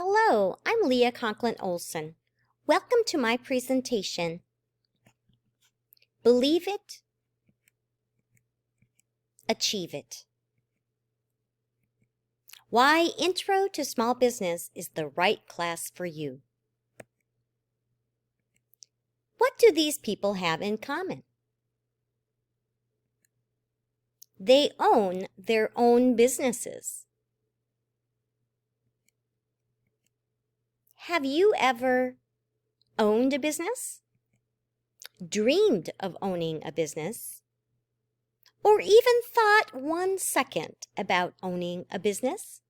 Hello, I'm Leah Conklin-Olson. Welcome to my presentation. Believe it, achieve it. Why Intro to Small Business is the right class for you. What do these people have in common? They own their own businesses. Have you ever owned a business? Dreamed of owning a business? Or even thought 1 second about owning a business?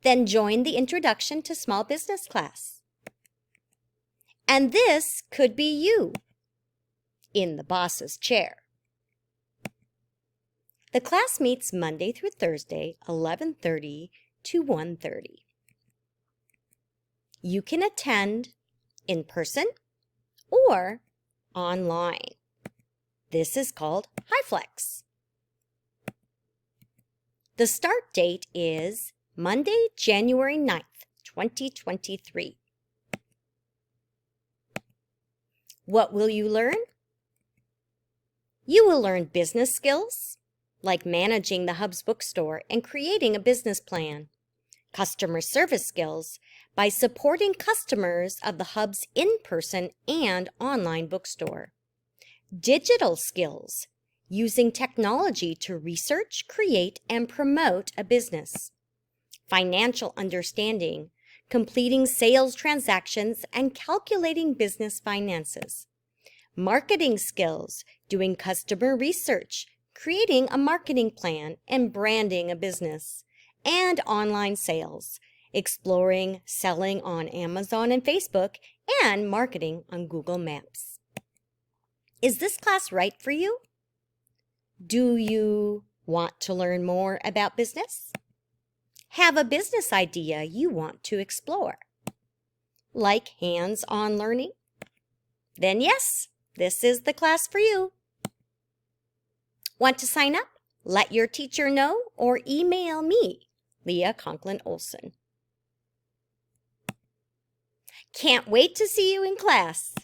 Then join the Introduction to Small Business class. And this could be you in the boss's chair. The class meets Monday through Thursday, 11:30 to 1:30. You can attend in person or online. This is called HighFlex. The start date is Monday, January 9th, 2023. What will you learn? You will learn business skills, like managing the Hub's bookstore and creating a business plan. Customer service skills by supporting customers of the Hub's in-person and online bookstore. Digital skills, using technology to research, create, and promote a business. Financial understanding, completing sales transactions and calculating business finances. Marketing skills, doing customer research, creating a marketing plan, and branding a business. And online sales, exploring selling on Amazon and Facebook, and marketing on Google Maps. Is this class right for you? Do you want to learn more about business? Have a business idea you want to explore? Like hands-on learning? Then yes, this is the class for you. Want to sign up? Let your teacher know or email me, Leah Conklin-Olson. Can't wait to see you in class.